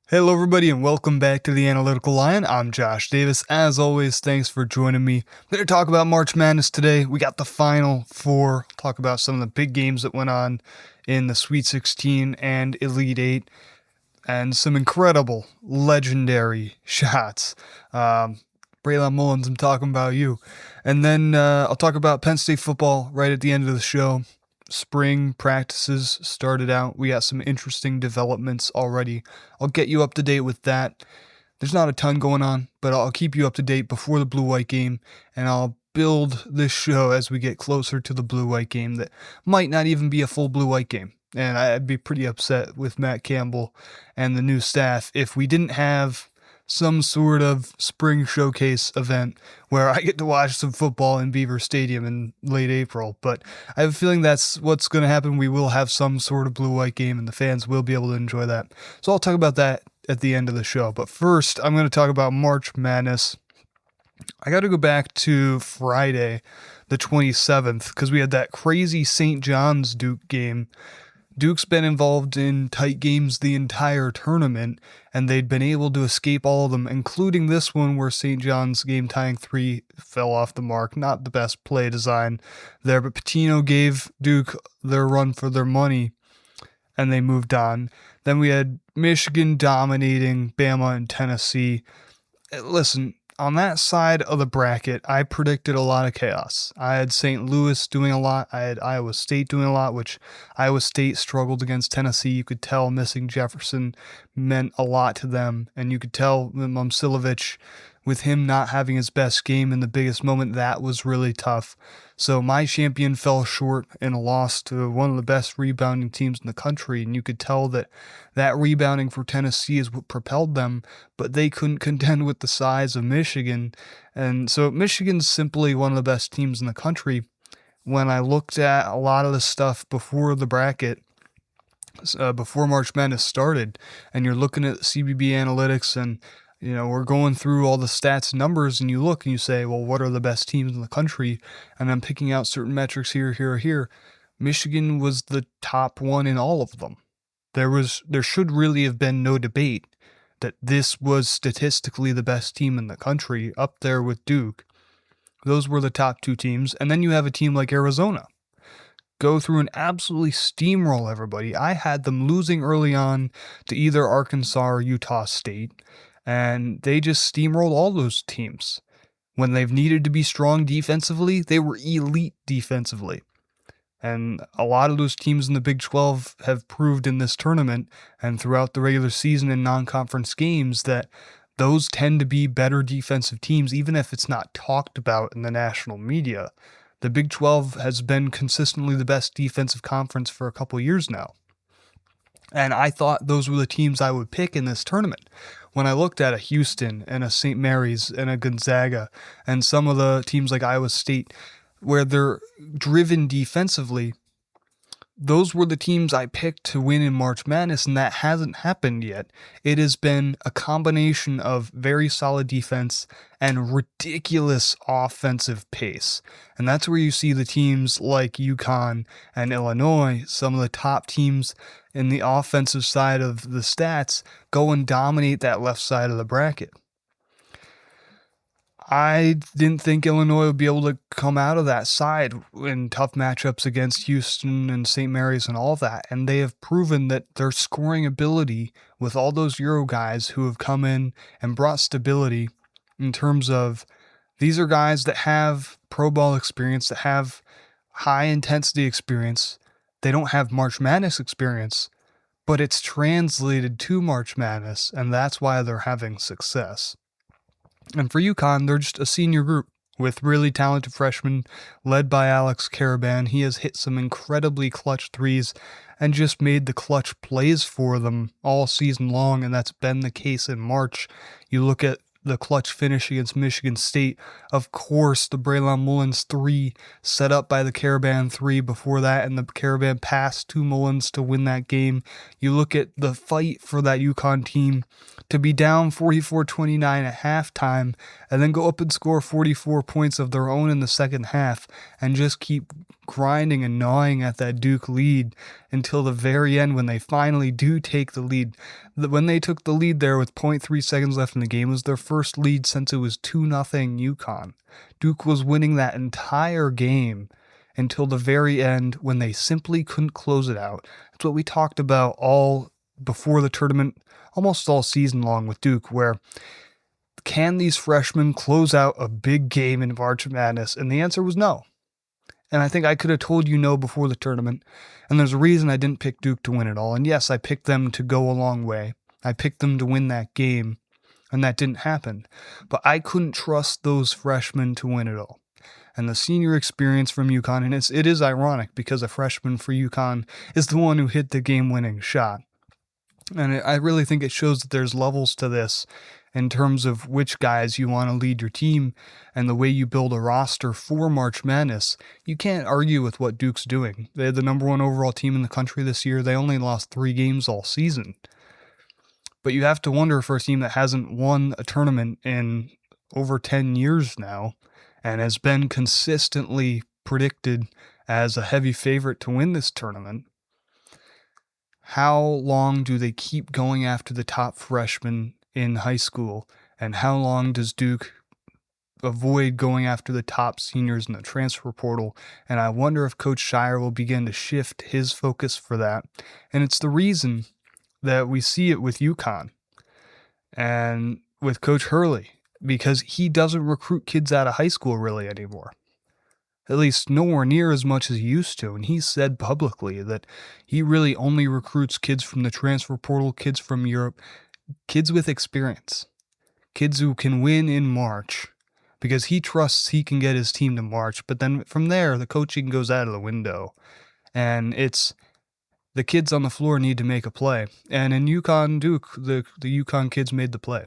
Hello everybody and welcome back to the Analytical Lion. I'm Josh Davis. As always, thanks for joining me. I'm going to talk about March Madness today. We got the Final Four, talk about some of the big games that went on in the Sweet 16 and Elite 8, and some incredible, legendary shots. Braylon Mullins, I'm talking about you. And then I'll talk about Penn State football right at the end of the show. Spring practices started out. We got some interesting developments already. I'll get you up to date with that. There's not a ton going on, but I'll keep you up to date before the blue-white game, and I'll build this show as we get closer to the blue-white game that might not even be a full blue-white game. And I'd be pretty upset with Matt Campbell and the new staff if we didn't have some sort of spring showcase event where I get to watch some football in Beaver Stadium in late April. But I have a feeling that's what's going to happen. We will have some sort of blue-white game and the fans will be able to enjoy that. So I'll talk about that at the end of the show. But first, I'm going to talk about March Madness. I got to go back to Friday, the 27th, because we had that crazy St. John's Duke game. Duke's been involved in tight games the entire tournament, and they'd been able to escape all of them, including this one where St. John's game-tying three fell off the mark. Not the best play design there, but Pitino gave Duke their run for their money, and they moved on. Then we had Michigan dominating Bama and Tennessee. Listen, on that side of the bracket, I predicted a lot of chaos. I had St. Louis doing a lot. I had Iowa State doing a lot, which Iowa State struggled against Tennessee. You could tell missing Jefferson meant a lot to them. And you could tell Momcilovic, with him not having his best game in the biggest moment, that was really tough. So my champion fell short in a loss to one of the best rebounding teams in the country, and you could tell that that rebounding for Tennessee is what propelled them, but they couldn't contend with the size of Michigan. And so Michigan's simply one of the best teams in the country. When I looked at a lot of the stuff before the bracket, before March Madness started, and you're looking at CBB analytics and we're going through all the stats and numbers, and you look and you say, well, what are the best teams in the country? And I'm picking out certain metrics here. Michigan was the top one in all of them. There should really have been no debate that this was statistically the best team in the country, up there with Duke. Those were the top two teams. And then you have a team like Arizona go through and absolutely steamroll everybody. I had them losing early on to either Arkansas or Utah State. And they just steamrolled all those teams. When they've needed to be strong defensively, they were elite defensively. And a lot of those teams in the Big 12 have proved in this tournament and throughout the regular season and non-conference games that those tend to be better defensive teams, even if it's not talked about in the national media. The Big 12 has been consistently the best defensive conference for a couple years now. And I thought those were the teams I would pick in this tournament. When I looked at a Houston and a St. Mary's and a Gonzaga and some of the teams like Iowa State, where they're driven defensively, those were the teams I picked to win in March Madness, and that hasn't happened yet. It has been a combination of very solid defense and ridiculous offensive pace. And that's where you see the teams like UConn and Illinois, some of the top teams in the offensive side of the stats, go and dominate that left side of the bracket. I didn't think Illinois would be able to come out of that side in tough matchups against Houston and St. Mary's and all of that, and they have proven that their scoring ability with all those Euro guys who have come in and brought stability in terms of these are guys that have pro ball experience, that have high intensity experience. They don't have March Madness experience, but it's translated to March Madness, and that's why they're having success. And for UConn, they're just a senior group with really talented freshmen led by Alex Caravan. He has hit some incredibly clutch threes and just made the clutch plays for them all season long, and that's been the case in March. You look at the clutch finish against Michigan State. Of course, the Braylon Mullins 3 set up by the Caravan 3 before that, and the Caravan pass to Mullins to win that game. You look at the fight for that UConn team to be down 44-29 at halftime and then go up and score 44 points of their own in the second half and just keep grinding and gnawing at that Duke lead until the very end when they finally do take the lead. When they took the lead there with 0.3 seconds left in the game, it was their first lead since it was 2-0 UConn. Duke was winning that entire game until the very end when they simply couldn't close it out. That's what we talked about all before the tournament, almost all season long with Duke, where can these freshmen close out a big game in March Madness? And the answer was no. And I think I could have told you no before the tournament. And there's a reason I didn't pick Duke to win it all. And yes, I picked them to go a long way. I picked them to win that game, and that didn't happen. But I couldn't trust those freshmen to win it all. And the senior experience from UConn, and it is ironic because a freshman for UConn is the one who hit the game-winning shot. And I really think it shows that there's levels to this in terms of which guys you want to lead your team and the way you build a roster for March Madness. You can't argue with what Duke's doing. They had the number 1 overall team in the country this year. They only lost 3 games all season. But you have to wonder for a team that hasn't won a tournament in over 10 years now and has been consistently predicted as a heavy favorite to win this tournament, how long do they keep going after the top freshmen in high school, and how long does Duke avoid going after the top seniors in the transfer portal? And I wonder if Coach Shire will begin to shift his focus for that. And it's the reason that we see it with UConn and with Coach Hurley, because he doesn't recruit kids out of high school really anymore. At least nowhere near as much as he used to. And he said publicly that he really only recruits kids from the transfer portal, kids from Europe, kids with experience, kids who can win in March, because he trusts he can get his team to March. But then from there, the coaching goes out of the window. And it's the kids on the floor need to make a play. And in UConn Duke, the UConn kids made the play.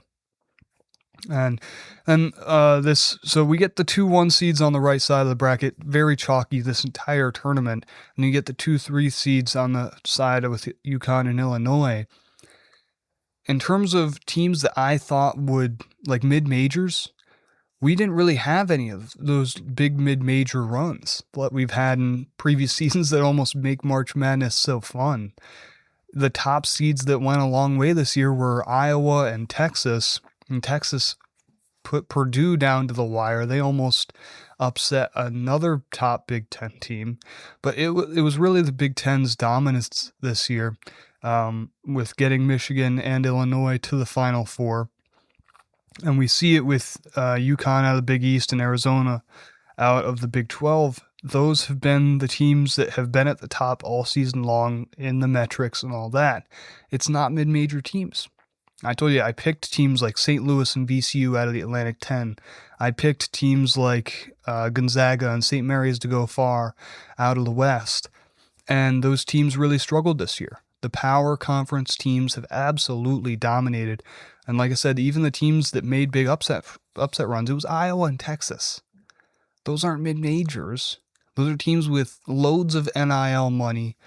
And then so we get the 2-1 seeds on the right side of the bracket, very chalky this entire tournament, and you get the 2-3 seeds on the side with UConn and Illinois. In terms of teams that I thought would, like mid-majors, we didn't really have any of those big mid-major runs that we've had in previous seasons that almost make March Madness so fun. The top seeds that went a long way this year were Iowa and Texas. And Texas put Purdue down to the wire. They almost upset another top Big Ten team. But it was really the Big Ten's dominance this year, with getting Michigan and Illinois to the Final Four. And we see it with UConn out of the Big East and Arizona out of the Big 12. Those have been the teams that have been at the top all season long in the metrics and all that. It's not mid-major teams. I told you I picked teams like St. Louis and VCU out of the Atlantic 10. I picked teams like Gonzaga and St. Mary's to go far out of the West. And those teams really struggled this year. The power conference teams have absolutely dominated. And like I said, even the teams that made big upset runs, it was Iowa and Texas. Those aren't mid-majors. Those are teams with loads of NIL money,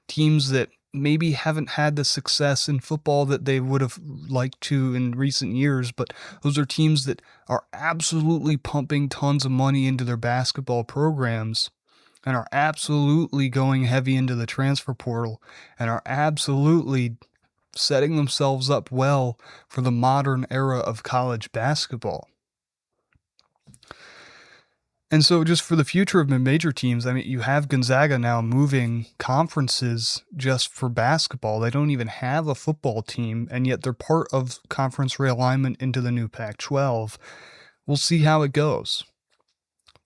teams that maybe haven't had the success in football that they would have liked to in recent years, but those are teams that are absolutely pumping tons of money into their basketball programs and are absolutely going heavy into the transfer portal and are absolutely setting themselves up well for the modern era of college basketball. And so just for the future of mid-major teams, I mean, you have Gonzaga now moving conferences just for basketball. They don't even have a football team, and yet they're part of conference realignment into the new Pac-12. We'll see how it goes.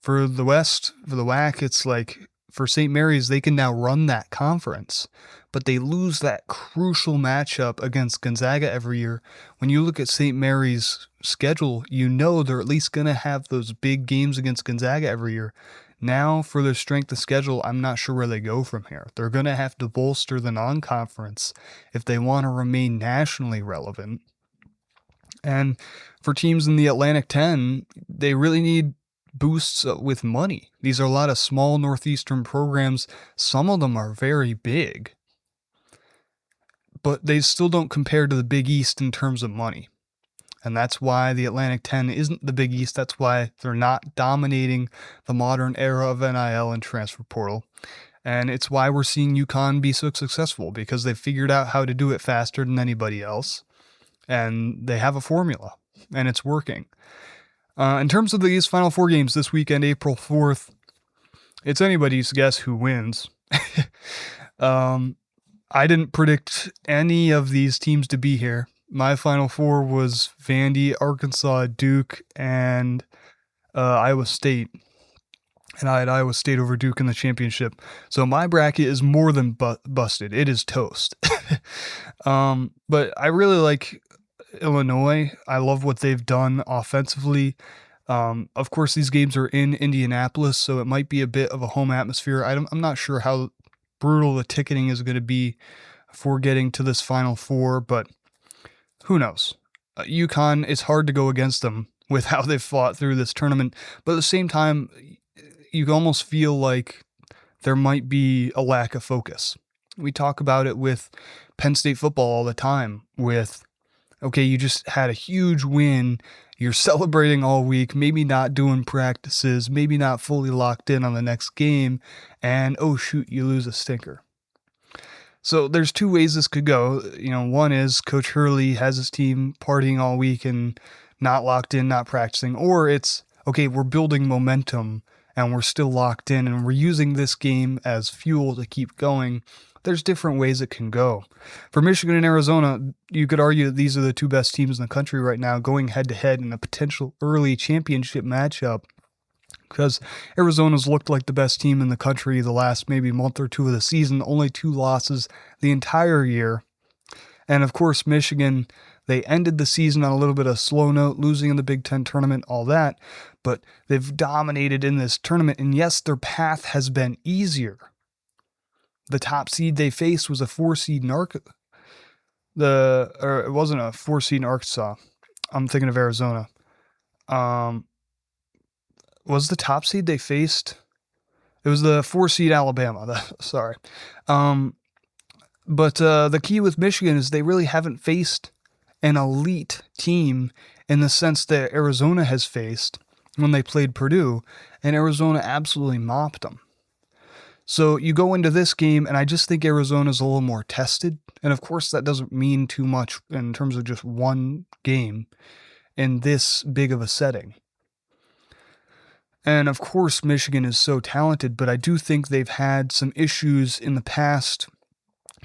For the West, for the WAC, it's like, for St. Mary's, they can now run that conference, but they lose that crucial matchup against Gonzaga every year. When you look at St. Mary's schedule, you know they're at least going to have those big games against Gonzaga every year. Now, for their strength of schedule, I'm not sure where they go from here. They're going to have to bolster the non-conference if they want to remain nationally relevant. And for teams in the Atlantic 10, they really need boosts with money. These are a lot of small Northeastern programs. Some of them are very big, but they still don't compare to the Big East in terms of money. And that's why the Atlantic 10 isn't the Big East. That's why they're not dominating the modern era of NIL and transfer portal. And it's why we're seeing UConn be so successful, because they've figured out how to do it faster than anybody else. And they have a formula, and it's working. In terms of these Final Four games this weekend, April 4th, it's anybody's guess who wins. I didn't predict any of these teams to be here. My Final Four was Vandy, Arkansas, Duke, and Iowa State. And I had Iowa State over Duke in the championship. So my bracket is more than busted. It is toast. But I really like Illinois. I love what they've done offensively. Of course, these games are in Indianapolis, so it might be a bit of a home atmosphere. I'm not sure how brutal the ticketing is going to be for getting to this Final Four, but who knows? UConn, it's hard to go against them with how they've fought through this tournament, but at the same time, you almost feel like there might be a lack of focus. We talk about it with Penn State football all the time with, okay, you just had a huge win, you're celebrating all week, maybe not doing practices, maybe not fully locked in on the next game, and oh shoot, you lose a stinker. So there's two ways this could go. One is Coach Hurley has his team partying all week and not locked in, not practicing, or it's, okay, we're building momentum and we're still locked in and we're using this game as fuel to keep going. There's different ways it can go. For Michigan and Arizona, you could argue that these are the two best teams in the country right now going head-to-head in a potential early championship matchup, because Arizona's looked like the best team in the country the last maybe month or two of the season, only 2 losses the entire year. And of course, Michigan, they ended the season on a little bit of a slow note, losing in the Big Ten tournament, all that, but they've dominated in this tournament, and yes, their path has been easier. The top seed they faced was a 4 seed in Arkansas. It wasn't a 4 seed in Arkansas. I'm thinking of Arizona. Was the top seed they faced? It was the 4 seed Alabama. Sorry. But the key with Michigan is they really haven't faced an elite team in the sense that Arizona has faced when they played Purdue, and Arizona absolutely mopped them. So you go into this game, and I just think Arizona's a little more tested. And of course, that doesn't mean too much in terms of just one game in this big of a setting. And of course, Michigan is so talented, but I do think they've had some issues in the past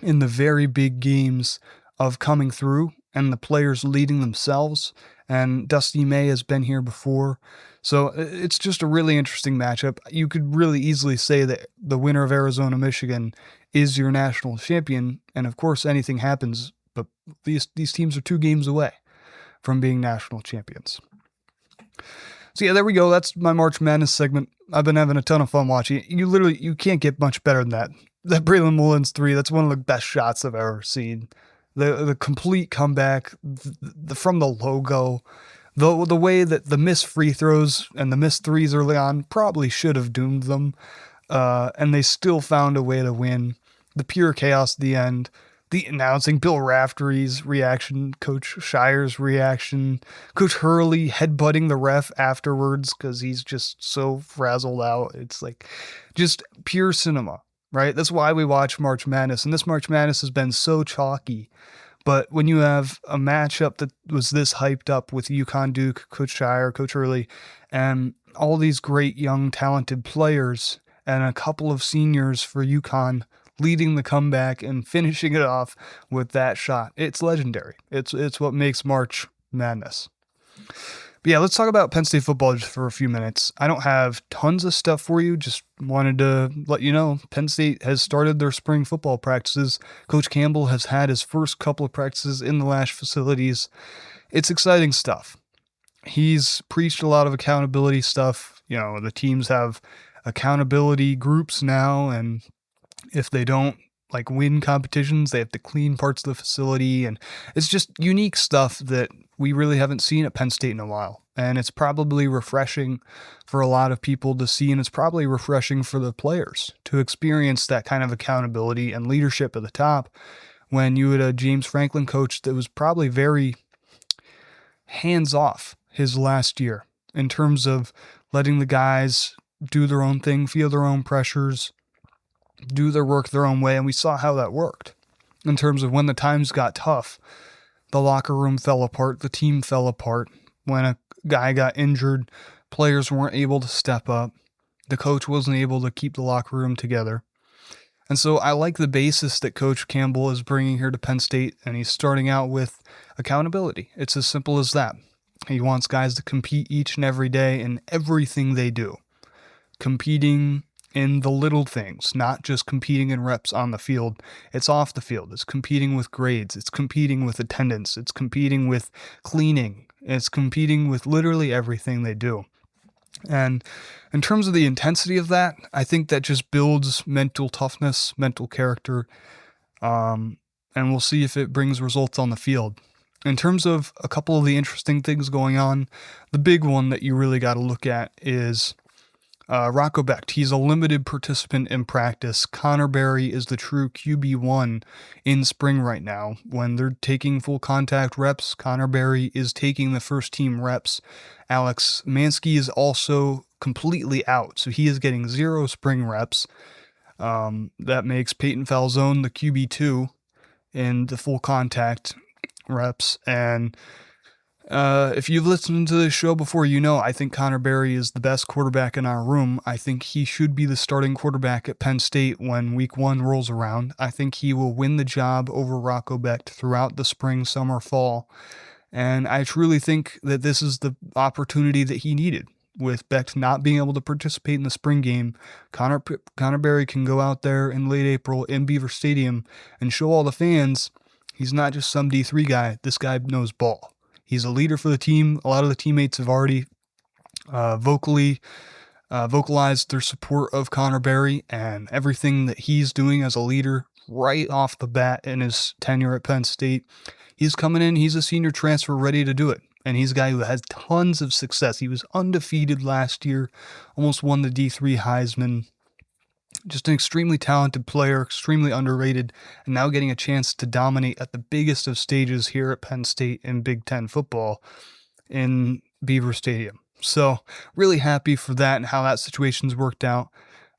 in the very big games of coming through and the players leading themselves. And Dusty May has been here before. So it's just a really interesting matchup. You could really easily say that the winner of Arizona-Michigan is your national champion. And of course, anything happens, but these teams are 2 games away from being national champions. So yeah, there we go. That's my March Madness segment. I've been having a ton of fun watching it. You can't get much better than that. That Braylon Mullins 3, that's one of the best shots I've ever seen. The complete comeback, from the logo, the way that the missed free throws and the missed threes early on probably should have doomed them, and they still found a way to win. The pure chaos at the end, the announcing, Bill Raftery's reaction, Coach Shire's reaction, Coach Hurley headbutting the ref afterwards because he's just so frazzled out. It's like just pure cinema, right? That's why we watch March Madness, and this March Madness has been so chalky. But when you have a matchup that was this hyped up with UConn, Duke, Coach Shire, Coach Hurley, and all these great young talented players, and a couple of seniors for UConn leading the comeback and finishing it off with that shot, it's legendary. It's what makes March Madness. But yeah, let's talk about Penn State football just for a few minutes. I don't have tons of stuff for you, just wanted to let you know Penn State has started their spring football practices. Coach Campbell has had his first couple of practices in the Lash facilities. It's exciting stuff. He's preached a lot of accountability stuff. The teams have accountability groups now, and if they don't win competitions, they have to clean parts of the facility, and it's just unique stuff that we really haven't seen at Penn State in a while. And it's probably refreshing for a lot of people to see, and it's probably refreshing for the players to experience that kind of accountability and leadership at the top when you had a James Franklin coach that was probably very hands-off his last year in terms of letting the guys do their own thing, feel their own pressures, do their work their own way, and we saw how that worked. In terms of when the times got tough, the locker room fell apart, the team fell apart. When a guy got injured, players weren't able to step up. The coach wasn't able to keep the locker room together. And so I like the basis that Coach Campbell is bringing here to Penn State, and he's starting out with accountability. It's as simple as that. He wants guys to compete each and every day in everything they do. Competing in the little things, not just competing in reps on the field. It's off the field. It's competing with grades. It's competing with attendance. It's competing with cleaning. It's competing with literally everything they do. And in terms of the intensity of that, I think that just builds mental toughness, mental character, and we'll see if it brings results on the field. In terms of a couple of the interesting things going on, the big one that you really got to look at is Rocco Becht. He's a limited participant in practice. Connor Berry is the true QB1 in spring right now. When they're taking full contact reps, Connor Berry is taking the first team reps. Alex Mansky is also completely out, so he is getting 0 spring reps. That makes Peyton Falzone the QB2 in the full contact reps. And if you've listened to this show before, you know I think Connor Berry is the best quarterback in our room. I think he should be the starting quarterback at Penn State when week 1 rolls around. I think he will win the job over Rocco Becht throughout the spring, summer, fall. And I truly think that this is the opportunity that he needed. With Becht not being able to participate in the spring game, Connor Berry can go out there in late April in Beaver Stadium and show all the fans he's not just some D3 guy. This guy knows ball. He's a leader for the team. A lot of the teammates have already vocalized their support of Connor Berry and everything that he's doing as a leader right off the bat in his tenure at Penn State. He's coming in. He's a senior transfer ready to do it. And he's a guy who has tons of success. He was undefeated last year, almost won the D3 Heisman. Just an extremely talented player, extremely underrated, and now getting a chance to dominate at the biggest of stages here at Penn State in Big Ten football in Beaver Stadium. So really happy for that and how that situation's worked out.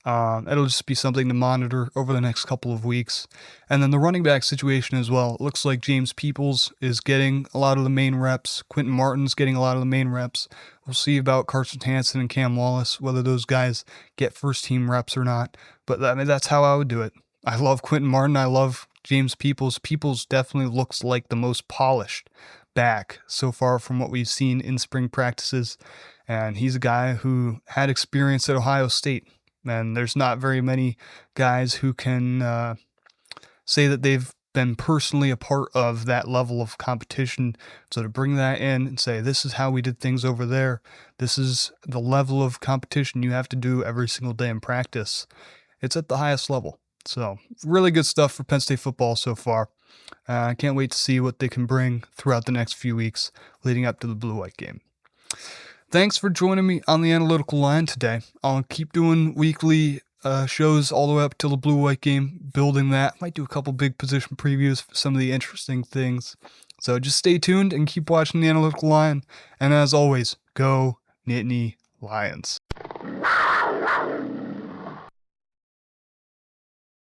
It'll just be something to monitor over the next couple of weeks. And then the running back situation as well. It looks like James Peoples is getting a lot of the main reps. Quentin Martin's getting a lot of the main reps. We'll see about Carson Hansen and Cam Wallace, whether those guys get first team reps or not. But that's how I would do it. I love Quentin Martin. I love James Peoples. Peoples definitely looks like the most polished back so far from what we've seen in spring practices. And he's a guy who had experience at Ohio State. And there's not very many guys who can say that they've been personally a part of that level of competition. So to bring that in and say, this is how we did things over there. This is the level of competition you have to do every single day in practice. It's at the highest level. So really good stuff for Penn State football so far. I can't wait to see what they can bring throughout the next few weeks leading up to the Blue-White game. Thanks for joining me on the Analytical Line today. I'll keep doing weekly shows all the way up till the Blue-White game, building that. Might do a couple big position previews for some of the interesting things. So just stay tuned and keep watching the Analytical Line. And as always, go Nittany Lions.